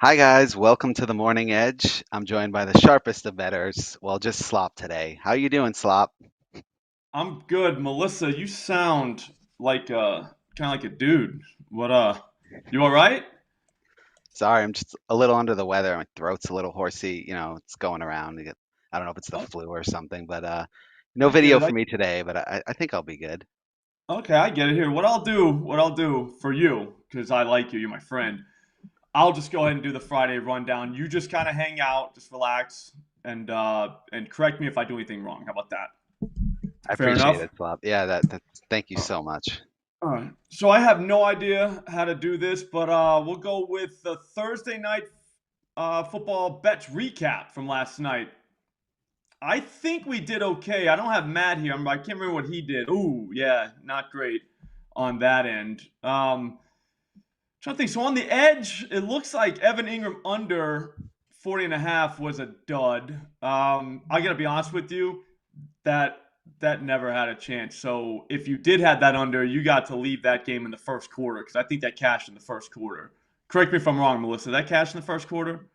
Hi guys, welcome to the Morning Edge. I'm joined by the sharpest of betters. Well, just Slop today. How you doing, Slop? I'm good, Melissa. You sound like kind of like a dude. You all right? Sorry, I'm just a little under the weather. My throat's a little horsey. It's going around. I don't know if it's the Oh, flu or something, but no I get video it. for me today. But I think I'll be good. Okay, I get it. Here, what I'll do for you, because I like you. You're my friend. I'll just go ahead and do the Friday rundown. You just kind of hang out, just relax, and correct me if I do anything wrong. How about that? I Fair appreciate enough. it, Slop. Yeah, that's thank you so much. All right. So I have no idea how to do this, but we'll go with the Thursday night football bets recap from last night. I think we did okay. I don't have Matt here. I can't remember what he did. Ooh, yeah, not great on that end. Trying to think. So on the edge, it looks like Evan Ingram under 40 and a half was a dud. I gotta be honest with you, that that never had a chance. So if you did have that under, you got to leave that game in the first quarter because I think that cashed in the first quarter. Correct me if I'm wrong, Melissa. That cashed in the first quarter?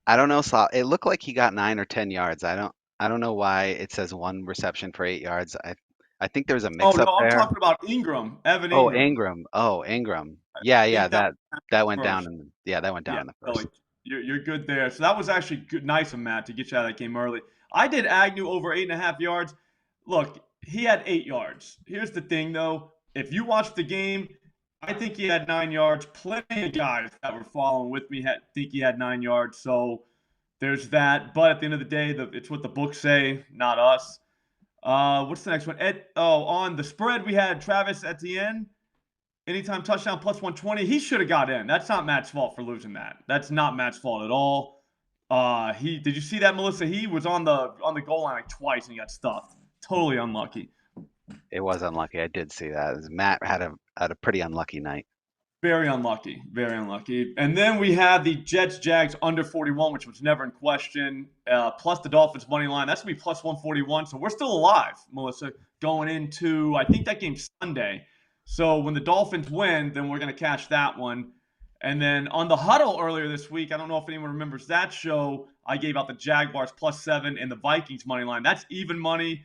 I don't know, Slop. It looked like he got 9 or 10 yards. I don't know why it says one reception for 8 yards. I think there's a Oh mix up no, I'm there. talking about Ingram, Evan Oh, Ingram. Ingram. Oh, Ingram. I Yeah, yeah, think that that was went down first. in yeah, that went down Yeah, in the so first. like you're good there. So that was actually good, nice of Matt to get you out of that game early. I did Agnew over 8.5 yards. Look, he had 8 yards. Here's the thing, though. If you watch the game, I think he had 9 yards. Plenty of guys that were following with me think he had 9 yards. So there's that. But at the end of the day, it's what the books say, not us. What's the next one? On the spread, we had Travis Etienne. Anytime touchdown plus 120. He should have got in. That's not Matt's fault for losing that. That's not Matt's fault at all. He did you see that, Melissa? He was on the goal line like twice and he got stuffed. Totally unlucky. It was unlucky. I did see that. Matt had a pretty unlucky night. Very unlucky. Very unlucky. And then we had the Jets Jags under 41, which was never in question. Plus the Dolphins money line. That's gonna be plus 141. So we're still alive, Melissa, going into I think that game's Sunday. So when the Dolphins win, then we're gonna catch that one. And then on the huddle earlier this week, I don't know if anyone remembers that show. I gave out the Jaguars +7 and the Vikings money line. That's even money.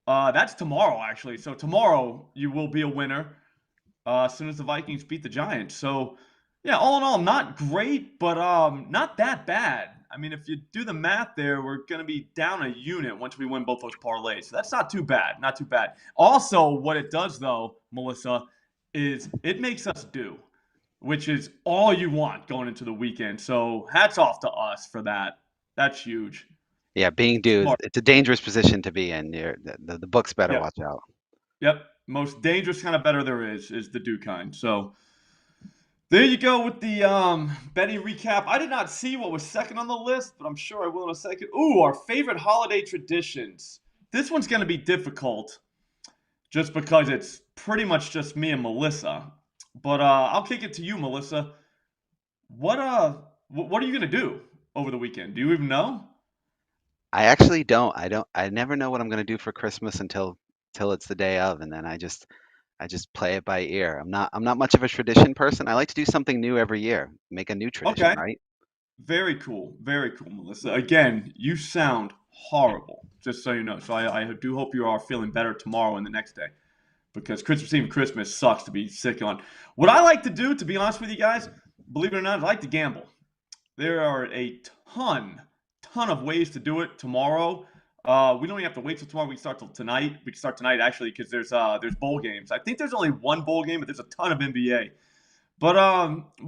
That's tomorrow, actually. So tomorrow you will be a winner as soon as the Vikings beat the Giants. So, yeah, all in all, not great, but not that bad. I mean, if you do the math there, we're going to be down a unit once we win both those parlays. So that's not too bad. Not too bad. Also, what it does, though, Melissa, is it makes us do, which is all you want going into the weekend. So hats off to us for that. That's huge. Yeah, being due, Smart. it's a dangerous position to be in. The books better Yep. watch out. Yep. Most dangerous kind of better there is the do kind. So there you go with the betting recap. I did not see what was second on the list, but I'm sure I will in a second. Ooh, our favorite holiday traditions. This one's going to be difficult just because it's pretty much just me and Melissa. But I'll kick it to you, Melissa. What what are you going to do over the weekend? Do you even know? I actually don't. I never know what I'm gonna do for Christmas until it's the day of, and then I just play it by ear. I'm not much of a tradition person. I like to do something new every year, make a new tradition, Okay. right? Very cool. Very cool, Melissa. Again, you sound horrible, just so you know. So I do hope you are feeling better tomorrow and the next day, because Christmas Eve and Christmas sucks to be sick on. What I like to do, to be honest with you guys, believe it or not, I like to gamble. There are a ton of ways to do it tomorrow. We don't even have to wait till tomorrow. We can start till tonight. We can start tonight actually because there's bowl games. I think there's only one bowl game, but there's a ton of NBA. But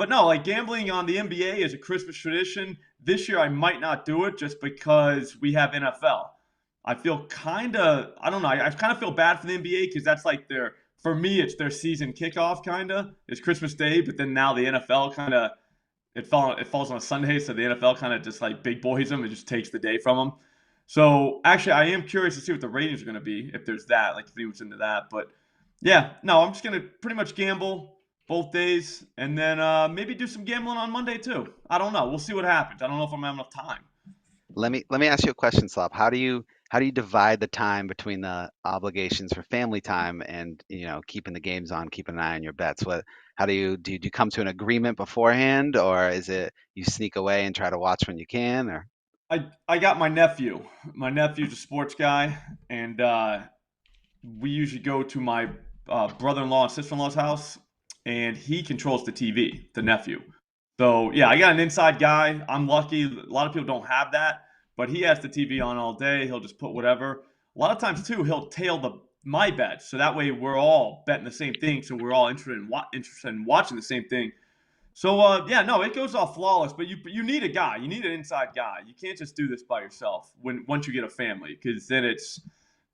no, like gambling on the NBA is a Christmas tradition. This year I might not do it just because we have NFL. I feel kind of I don't know. I kind of feel bad for the NBA because that's like their for me it's their season kickoff kind of. It's Christmas Day, but then now the NFL kind of it falls on a Sunday, so the NFL kind of just like big boys them. It just takes the day from them. So actually, I am curious to see what the ratings are going to be if there's that, like if anyone's into that. But yeah, no, I'm just going to pretty much gamble both days, and then maybe do some gambling on Monday too. I don't know. We'll see what happens. I don't know if I'm gonna have enough time. Let me ask you a question, Slop. How do you how do you divide the time between the obligations for family time and, keeping the games on, keeping an eye on your bets? How do you come to an agreement beforehand, or is it you sneak away and try to watch when you can, or I got my nephew. My nephew's a sports guy, and we usually go to my brother-in-law and sister-in-law's house, and he controls the TV, the nephew. So yeah, I got an inside guy. I'm lucky. A lot of people don't have that, but he has the TV on all day. He'll just put whatever. A lot of times too, he'll tail my bets, so that way we're all betting the same thing. So we're all interested in watching the same thing. So yeah, no, it goes off flawless. But you need a guy. You need an inside guy. You can't just do this by yourself once you get a family, because then it's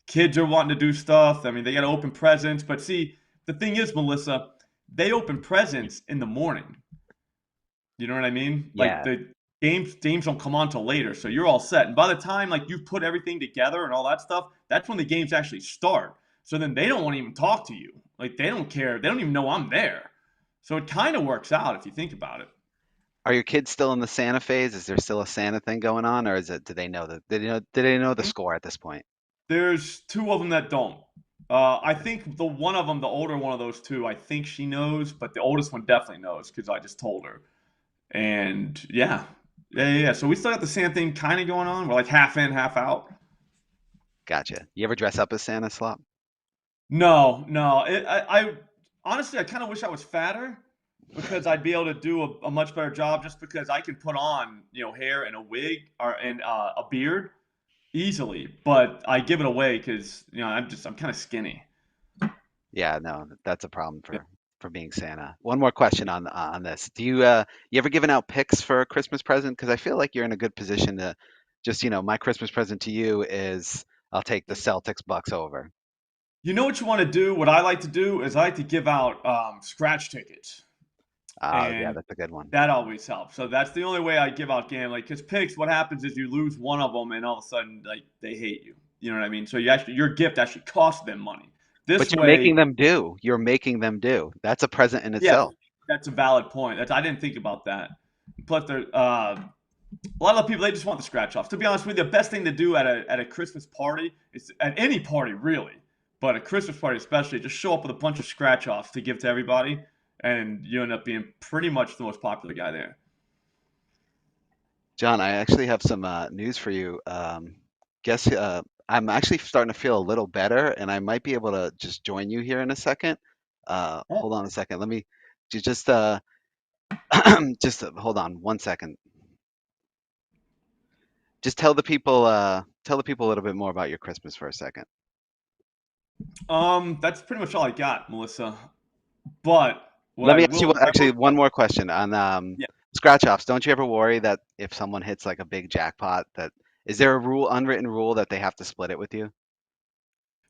kids are wanting to do stuff. I mean, they got to open presents. But see, the thing is, Melissa, they open presents in the morning. You know what I mean? Like yeah. the games don't come on till later, so you're all set. And by the time like you've put everything together and all that stuff, that's when the games actually start. So then they don't want to even talk to you. Like they don't care. They don't even know I'm there. So it kind of works out if you think about it. Are your kids still in the Santa phase? Is there still a Santa thing going on, or do they know do they know the score at this point? There's two of them that don't. I think the one of them, the older one of those two, I think she knows, but the oldest one definitely knows because I just told her. And yeah. So we still got the same thing kind of going on. We're like half in, half out. Gotcha. You ever dress up as Santa, Slop? No, no. I honestly, I kind of wish I was fatter because I'd be able to do a much better job. Just because I can put on hair and a wig and a beard easily, but I give it away because I'm kind of skinny. Yeah, no, that's a problem for being Santa. One more question on this. You ever given out picks for a Christmas present? Because I feel like you're in a good position to just, my Christmas present to you is I'll take the Celtics Bucks over. You know what you want to do? What I like to do is I like to give out scratch tickets, Oh, yeah, and that's a good one. that always helps. So that's the only way I give out gambling. Because picks, what happens is you lose one of them, and all of a sudden, like they hate you. You know what I mean? So your gift actually costs them money. This But you're making way, them do. You're making them do. That's a present in yeah, itself. that's a valid point. I didn't think about that. Plus, a lot of people they just want the scratch offs. To be honest with you, the best thing to do at a Christmas party is at any party really, but a Christmas party especially, just show up with a bunch of scratch offs to give to everybody, and you end up being pretty much the most popular guy there. John, I actually have some news for you. Guess I'm actually starting to feel a little better, and I might be able to just join you here in a second. Oh, Hold on a second. Let me just just hold on 1 second. Just tell the people a little bit more about your Christmas for a second. that's pretty much all I got, Melissa. But what Let I me ask you will, I actually will, one more question on yeah. scratch offs. Don't you ever worry that if someone hits like a big jackpot, that is there a unwritten rule that they have to split it with you?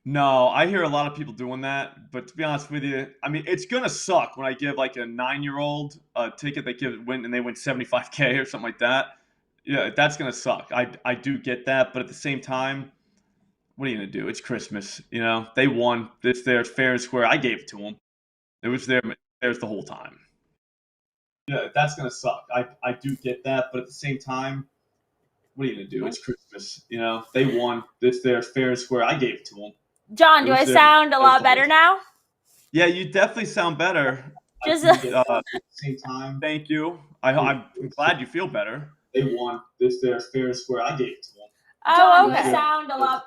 No, I hear a lot of people doing that, but to be honest with you, I mean, it's gonna suck when I give like a 9-year-old a ticket that gives win and they win 75K or something like that. Yeah, that's gonna suck. I do get that, but at the same time, what are you gonna do? It's Christmas, They won. It's theirs, fair and square. I gave it to them. It was theirs the whole time. Yeah, that's gonna suck. I do get that, but at the same time, what are you gonna do? It's Christmas, They won. It's theirs, fair and square. I gave it to them. John, It do was I theirs. sound a Theirs lot the whole better time. now? Yeah, you definitely sound better. Just At the same time, thank you. I'm glad you feel better. They won. This their fair and square. I gave it to them. oh, Okay. okay. Sound a lot.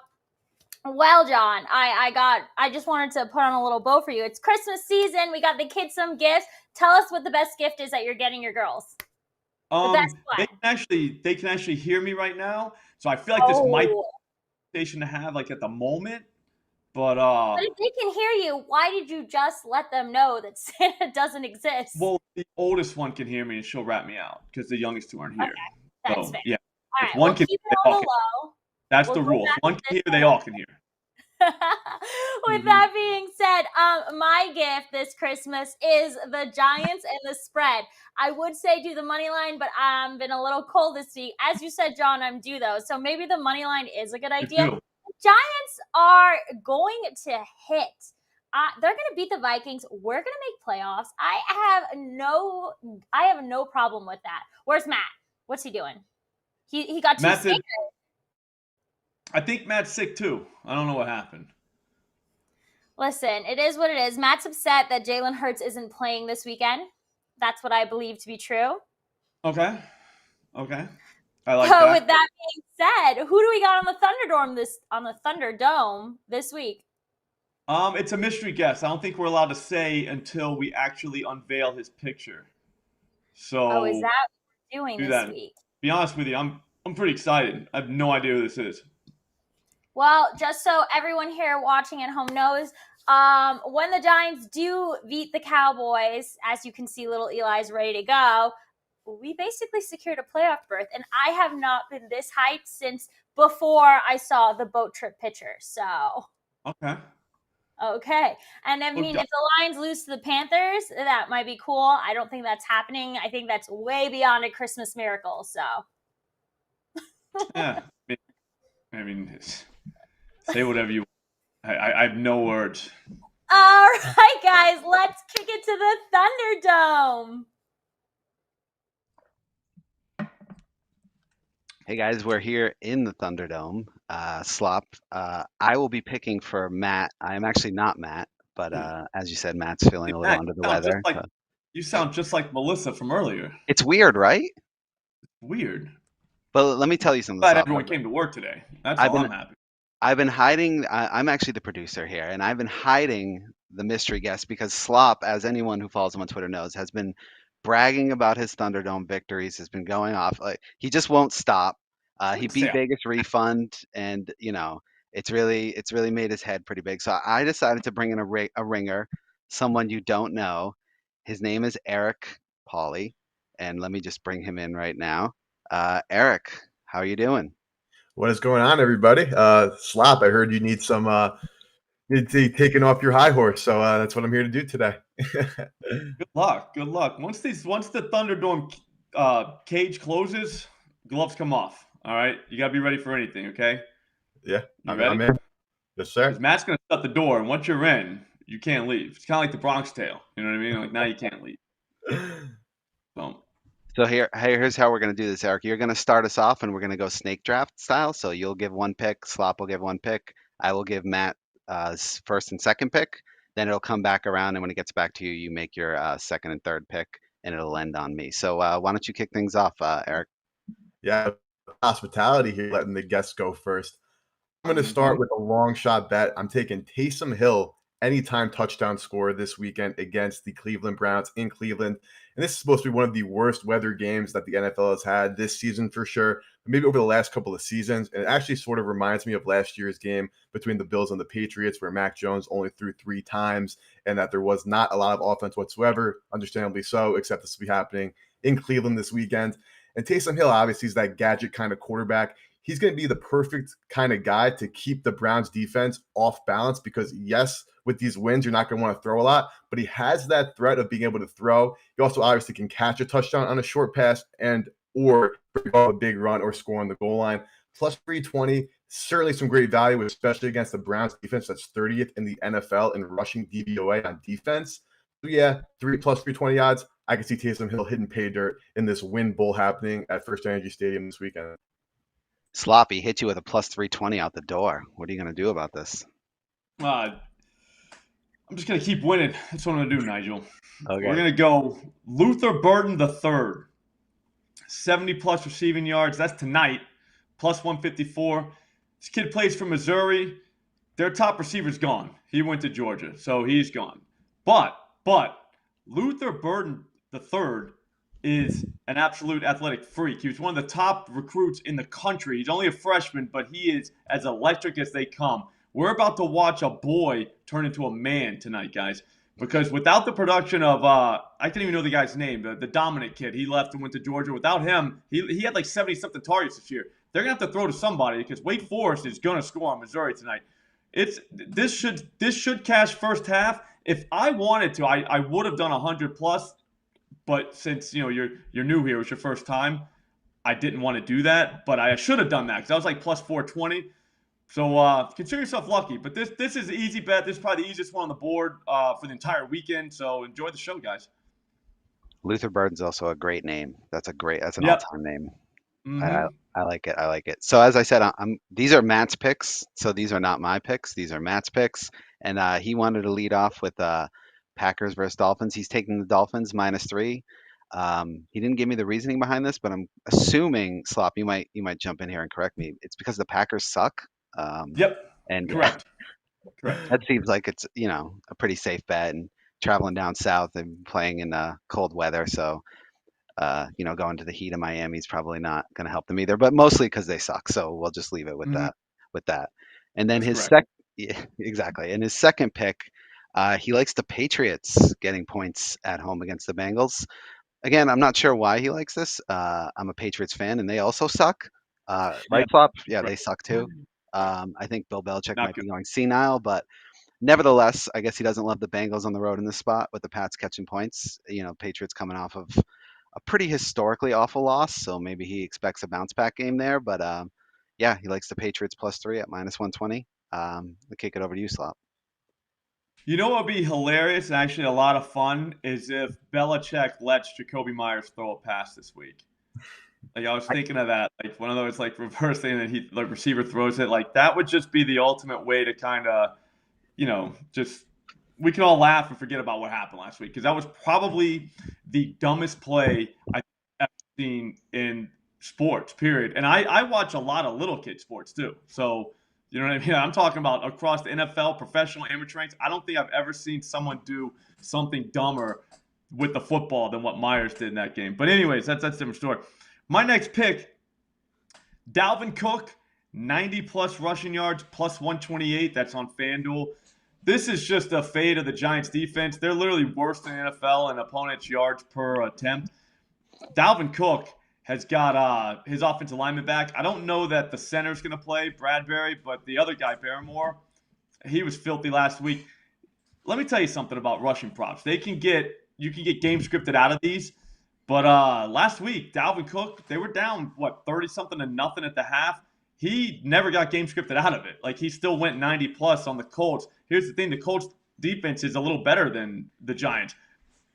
Well, John, I just wanted to put on a little bow for you. It's Christmas season. We got the kids some gifts. Tell us what the best gift is that you're getting your girls. The best They one. can actually hear me right now, so I feel like this might be Oh, a station to have like at the moment. But but if they can hear you, why did you just let them know that Santa doesn't exist? well, the oldest one can hear me and she'll rat me out because the youngest two aren't Okay, here. that's So fair. yeah, All if right, one we'll can, keep they it on all the can. low. That's We'll the go rule. If back one to can this hear, they all can hear. With Hmm. that being said, my gift this Christmas is the Giants and the spread. I would say do the money line, but I've been a little cold this week. As you said, John, I'm due though, so maybe the money line is a good You idea. do. The Giants are going to hit. They're going to beat the Vikings. We're going to make playoffs. I have no problem with that. Where's Matt? What's he doing? He got two Matt did. stinkers. I think Matt's sick too. I don't know what happened. Listen, it is what it is. Matt's upset that Jalen Hurts isn't playing this weekend. That's what I believe to be true. Okay. Okay. I like So that. with that being said, who do we got on the Thunderdome this week? It's a mystery guest. I don't think we're allowed to say until we actually unveil his picture. Oh, is So that what we're doing do this that. week? Be honest with you, I'm pretty excited. I have no idea who this is. Well, just so everyone here watching at home knows, when the Giants do beat the Cowboys, as you can see, little Eli's ready to go. We basically secured a playoff berth, and I have not been this hyped since before I saw the boat trip picture. So, Okay. okay. And I mean, if the Lions lose to the Panthers, that might be cool. I don't think that's happening. I think that's way beyond a Christmas miracle. So, Yeah. I mean, say whatever you want. I have no words. all right, guys, let's kick it to the Thunderdome. Hey guys, we're here in the Thunderdome. Slop, I will be picking for Matt. I am actually not Matt, but as you said, Matt's feeling a little Matt, under the weather. you sound just like Melissa from earlier. It's weird, right? Weird. But let me tell you something, Glad Slop. everyone came to work today. That's all I'm happy. I've been hiding. I'm actually the producer here, and I've been hiding the mystery guest because Slop, as anyone who follows him on Twitter knows, has been bragging about his Thunderdome victories. Has been going off like he just won't stop. He beat Vegas Refund, and it's really made his head pretty big. So I decided to bring in a ringer, someone you don't know. His name is Eric Pauly, and let me just bring him in right now. Eric, how are you doing? What is going on, everybody? Slop, I heard you need some taking off your high horse, so that's what I'm here to do today. Good luck. Good luck. Once the Thunderdome cage closes, gloves come off. All right, you gotta be ready for anything. Okay. Yeah, I'm ready. I'm in. Yes, sir. Because Matt's gonna shut the door, and once you're in, you can't leave. It's kind of like the Bronx Tale. You know what I mean? Like now you can't leave. So here's how we're gonna do this, Eric. You're gonna start us off, and we're gonna go snake draft style. So you'll give one pick, Slop will give one pick, I will give Matt first and second pick. Then it'll come back around, and when it gets back to you, you make your second and third pick, and it'll end on me. So why don't you kick things off, Eric? Yeah, hospitality here, letting the guests go first. I'm going to start with a long shot bet. I'm taking Taysom Hill anytime touchdown score this weekend against the Cleveland Browns in Cleveland. And this is supposed to be one of the worst weather games that the NFL has had this season for sure, maybe over the last couple of seasons. And it actually sort of reminds me of last year's game between the Bills and the Patriots, where Mac Jones only threw 3 times and that there was not a lot of offense whatsoever, understandably so, except this will be happening in Cleveland this weekend. And Taysom Hill, obviously, is that gadget kind of quarterback. He's going to be the perfect kind of guy to keep the Browns defense off balance because, yes, with these wins, you're not going to want to throw a lot, but he has that threat of being able to throw. He also obviously can catch a touchdown on a short pass or a big run or score on the goal line. Plus 320, certainly some great value, especially against the Browns defense that's 30th in the NFL in rushing DVOA on defense. So yeah, 3+320 odds. I can see Taysom Hill hitting pay dirt in this win bowl happening at First Energy Stadium this weekend. Sloppy hit you with a plus 320 out the door. What are you going to do about this? I'm just going to keep winning. That's what I'm going to do, Nigel. Okay. We're going to go Luther Burden III. 70-plus receiving yards. That's tonight. Plus 154. This kid plays for Missouri. Their top receiver's gone. He went to Georgia, so he's gone. But Luther Burden III is an absolute athletic freak. He was one of the top recruits in the country. He's only a freshman, but he is as electric as they come. We're about to watch a boy turn into a man tonight, guys. Because without the production of, I can't even know the guy's name, the dominant kid. He left and went to Georgia. Without him, he had like 70-something targets this year. They're going to have to throw to somebody because Wake Forest is going to score on Missouri tonight. This should cash first half. If I wanted to, I would have done 100+. But since you're new here, it's your first time, I didn't want to do that. But I should have done that because I was like plus 420. So consider yourself lucky. But this is an easy bet. This is probably the easiest one on the board for the entire weekend. So enjoy the show, guys. Luther Burden's also a great name. That's an all-time name. Mm-hmm. I like it. I like it. So as I said, these are Matt's picks. So these are not my picks. These are Matt's picks, and he wanted to lead off with Packers versus Dolphins. He's taking the Dolphins -3. He didn't give me the reasoning behind this, but I'm assuming Slop, you might jump in here and correct me. It's because the Packers suck. Um, Yep, and correct. Correct. that seems like it's a pretty safe bet. And traveling down south and playing in cold weather, so going to the heat of Miami is probably not going to help them either, but mostly because they suck. So we'll just leave it with Mhm. that. With that, and then That's his correct. yeah, exactly. And his second pick, he likes the Patriots getting points at home against the Bengals. Again, I'm not sure why he likes this. I'm a Patriots fan, and they also suck. Yeah, Right, Flop? Yeah, they correct. suck too. I think Bill Belichick Not might good. be going senile, but nevertheless, I guess he doesn't love the Bengals on the road in this spot with the Pats catching points. Patriots coming off of a pretty historically awful loss, so maybe he expects a bounce back game there. But yeah, he likes the Patriots +3 at -120. I'll kick it over to you, Slop. You know what would be hilarious and actually a lot of fun is if Belichick lets Jacoby Myers throw a pass this week. Like I was thinking of that, like one of those like reverse thing that the receiver throws it. Like that would just be the ultimate way to kind of, just we can all laugh and forget about what happened last week because that was probably the dumbest play I've ever seen in sports. Period. And I watch a lot of little kid sports too, so you know what I mean. I'm talking about across the NFL, professional, amateur ranks. I don't think I've ever seen someone do something dumber with the football than what Myers did in that game. But anyways, that's a different story. My next pick, Dalvin Cook, 90 plus rushing yards, +128. That's on FanDuel. This is just a fade of the Giants defense. They're literally worse than the NFL in opponents' yards per attempt. Dalvin Cook has got his offensive lineman back. I don't know that the center's going to play, Bradbury, but the other guy, Barrymore, he was filthy last week. Let me tell you something about rushing props. You can get game scripted out of these. But last week, Dalvin Cook, they were down, 30-something to nothing at the half. He never got game scripted out of it. Like, he still went 90 plus on the Colts. Here's the thing, the Colts defense is a little better than the Giants.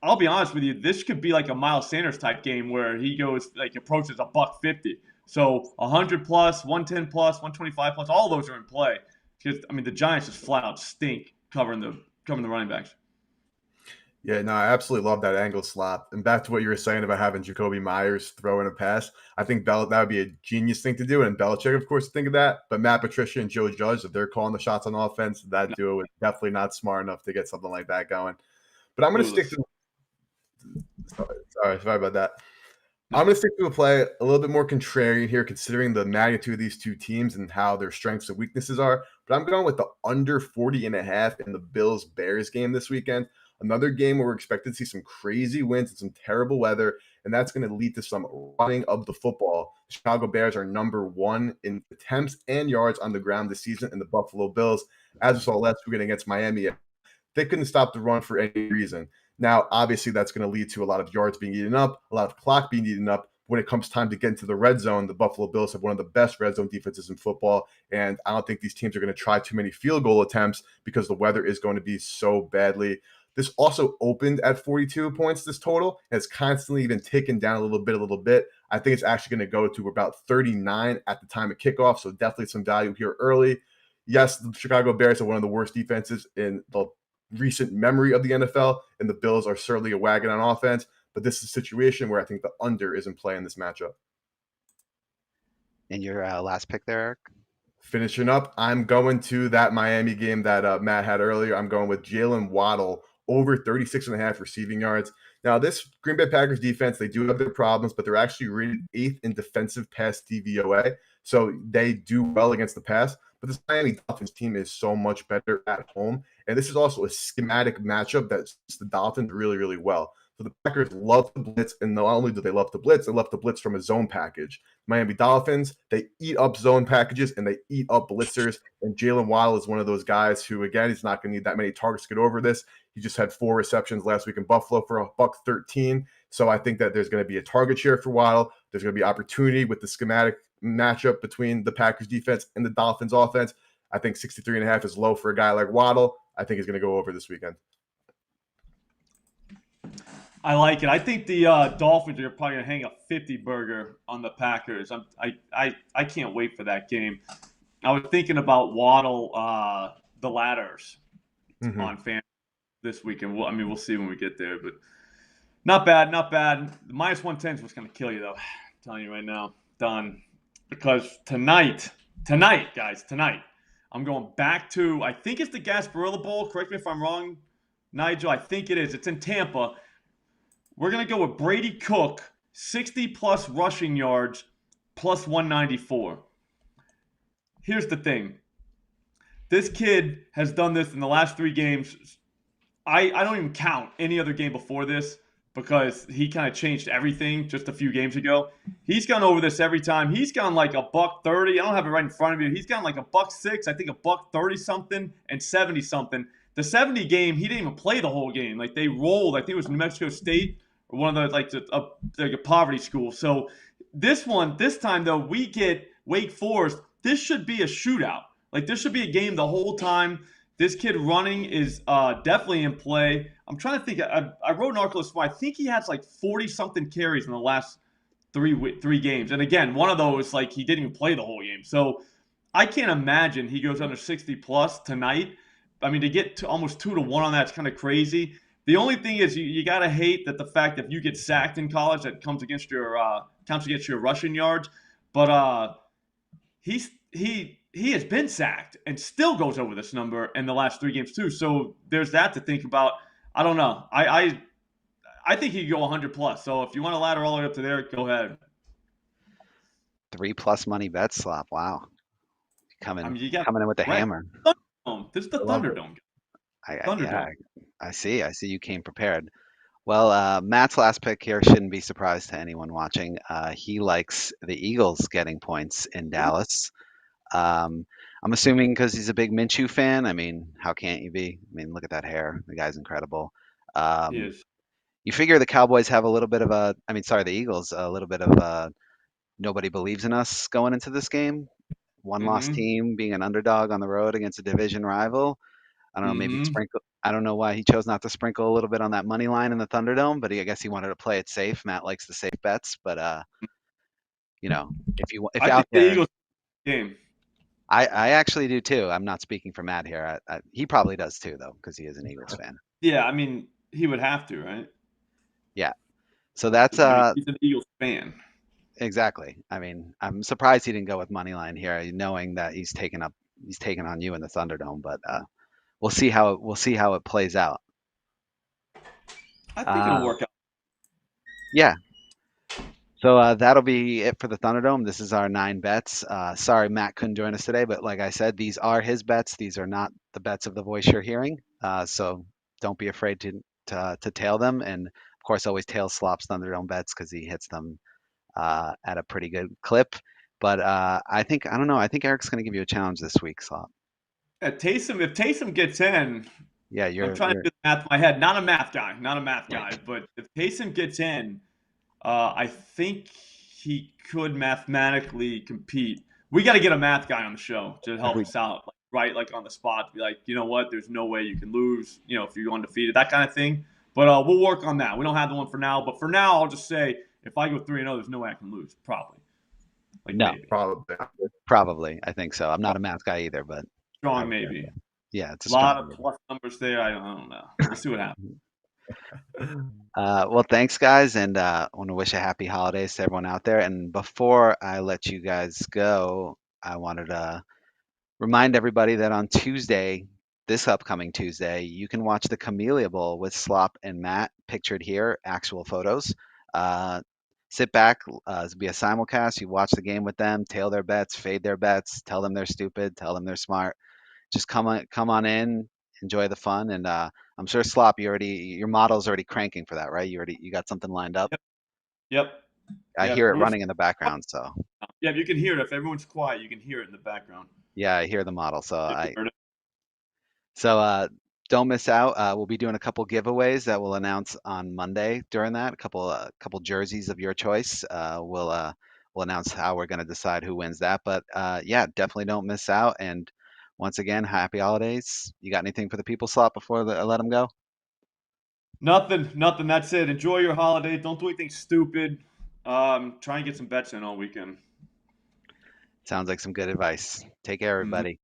I'll be honest with you, this could be like a Miles Sanders type game where he goes, approaches $150. So 100 plus, 110 plus, 125 plus, all those are in play. Because, the Giants just flat out stink covering the running backs. Yeah, no, I absolutely love that angle, Slop. And back to what you were saying about having Jacoby Myers throw in a pass, I think that would be a genius thing to do. And Belichick, of course, think of that. But Matt Patricia and Joe Judge, if they're calling the shots on offense, that duo is definitely not smart enough to get something like that going. But I'm going to stick to sorry about that. I'm going to stick to a play a little bit more contrarian here, considering the magnitude of these two teams and how their strengths and weaknesses are. But I'm going with the under 40.5 in the Bills-Bears game this weekend. Another game where we're expected to see some crazy winds and some terrible weather, and that's going to lead to some running of the football. The Chicago Bears are number 1 in attempts and yards on the ground this season, and the Buffalo Bills, as we saw last weekend against Miami, they couldn't stop the run for any reason. Now, obviously, that's going to lead to a lot of yards being eaten up, a lot of clock being eaten up. When it comes time to get into the red zone, the Buffalo Bills have one of the best red zone defenses in football, and I don't think these teams are going to try too many field goal attempts because the weather is going to be so badly. This also opened at 42 points, this total, and it's constantly been taken down a little bit. I think it's actually going to go to about 39 at the time of kickoff, so definitely some value here early. Yes, the Chicago Bears are one of the worst defenses in the recent memory of the NFL, and the Bills are certainly a wagon on offense, but this is a situation where I think the under is in play in this matchup. And your last pick there, Eric? Finishing up, I'm going to that Miami game that Matt had earlier. I'm going with Jalen Waddle over 36.5 receiving yards. Now, this Green Bay Packers defense, they do have their problems, but they're actually rated 8th in defensive pass DVOA, so they do well against the pass. But this Miami Dolphins team is so much better at home, and this is also a schematic matchup that suits the Dolphins really, really well. So the Packers love to blitz, and not only do they love to blitz, they love to blitz from a zone package. Miami Dolphins, they eat up zone packages and they eat up blitzers, and Jalen Waddle is one of those guys who, again, he's not going to need that many targets to get over this. He just had 4 receptions last week in Buffalo for $113. So I think that there's going to be a target share for Waddle. There's going to be opportunity with the schematic matchup between the Packers defense and the Dolphins offense. I think 63.5 is low for a guy like Waddle. I think he's going to go over this weekend. I like it. I think the Dolphins are probably gonna hang a 50 burger on the Packers. I can't wait for that game. I was thinking about Waddle, the ladders Mhm. on fan this weekend. I mean, we'll see when we get there, but not bad, not bad. The minus 110 is what's gonna kill you, though. I'm telling you right now, done. Because tonight, guys, tonight, I'm going back to. I think it's the Gasparilla Bowl. Correct me if I'm wrong, Nigel. I think it is. It's in Tampa. We're going to go with Brady Cook, 60 plus rushing yards, plus 194. Here's the thing. This kid has done this in the last 3 games. I don't even count any other game before this because he kind of changed everything just a few games ago. He's gone over this every time. He's gone like a $130. I don't have it right in front of you. He's gone like a $106, I think a $130 something and 70 something. The 70 game, he didn't even play the whole game. Like they rolled. I think it was New Mexico State or one of the like a poverty school. So this time though, we get Wake Forest. This should be a shootout. Like this should be a game the whole time. This kid running is definitely in play. I'm trying to think. I wrote an article this morning. I think he has like 40 something carries in the last three games. And again, one of those like he didn't even play the whole game. So I can't imagine he goes under 60 plus tonight. I mean, to get to almost 2-1 on that's kind of crazy. The only thing is you got to hate that the fact that if you get sacked in college, that counts against your rushing yards. But he has been sacked and still goes over this number in the last 3 games too. So there's that to think about. I don't know. I think he could go 100 plus. So if you want to ladder all the way up to there, go ahead. 3+ money bet Slop. Wow, I mean, you got coming in with the hammer. Thunderdome. This is the I love it. Thunderdome. Yeah, Thunderdome. I see. I see you came prepared. Well, Matt's last pick here shouldn't be surprise to anyone watching. He likes the Eagles getting points in Dallas. I'm assuming because he's a big Minshew fan. I mean, how can't you be? I mean, look at that hair. The guy's incredible. He Um, is. you figure the Cowboys have a little bit of a, I mean, sorry, the Eagles, a little bit of a nobody believes in us going into this game. One loss Mm-hmm. team being an underdog on the road against a division rival. I don't know, maybe Mm-hmm. sprinkle. I don't know why he chose not to sprinkle a little bit on that money line in the Thunderdome, but I guess he wanted to play it safe. Matt likes the safe bets, but if I out think the there, Eagles game. I actually do too. I'm not speaking for Matt here. He probably does too, though, because he is an Eagles fan. Yeah, I mean, he would have to, right? Yeah. So that's I mean, he's an Eagles fan. exactly. I mean, I'm surprised he didn't go with money line here, knowing that he's taken on you in the Thunderdome. But we'll see how it plays out. I think it'll Uh, work out. yeah. So that'll be it for the Thunderdome. This is our 9 bets. Sorry, Matt couldn't join us today, but like I said, these are his bets. These are not the bets of the voice you're hearing. So don't be afraid to tail them. And of course, always tail Slop's Thunderdome bets because he hits them at a pretty good clip. But I don't know. I think Eric's going to give you a challenge this week, Slop. If Taysom gets in, Yeah, I'm you're trying to you're do the math in my head. Not a math guy, but if Taysom gets in, I think he could mathematically compete. We got to get a math guy on the show to help we us out, like, right? Like on the spot, be like, you know what? There's no way you can lose. You know, if you're undefeated, that kind of thing. But we'll work on that. We don't have the one for now, but for now, I'll just say if I go 3-0, there's no way I can lose. Probably, like no, maybe probably. I think so. I'm not a math guy either, but I strong, would say, maybe. yeah, it's a A lot strong of maybe. plus numbers there. I don't know. We'll see what happens. Well, thanks, guys, and I want to wish a happy holidays to everyone out there. And before I let you guys go, I wanted to remind everybody that on Tuesday, this upcoming Tuesday, you can watch the Camellia Bowl with Slop and Matt, pictured here, actual photos. Uh, Sit back, it'll be a simulcast. You watch the game with them, tail their bets, fade their bets, tell them they're stupid, tell them they're smart. Just come on in, enjoy the fun, and I'm sure Slop, your model's already cranking for that, right? You got something lined up. Yep. Yep. I Yep. hear it We're running in the background, so Yeah, you can hear it. If everyone's quiet, you can hear it in the background. yeah, I hear the model. So If you I heard it. so don't miss out. We'll be doing a couple giveaways that we'll announce on Monday during that. A couple jerseys of your choice. We'll announce how we're going to decide who wins that. But yeah, definitely don't miss out. And once again, happy holidays. You got anything for the people, Slot, before I let them go? Nothing. That's it. Enjoy your holiday. Don't do anything stupid. Try and get some bets in all weekend. Sounds like some good advice. Take care, everybody.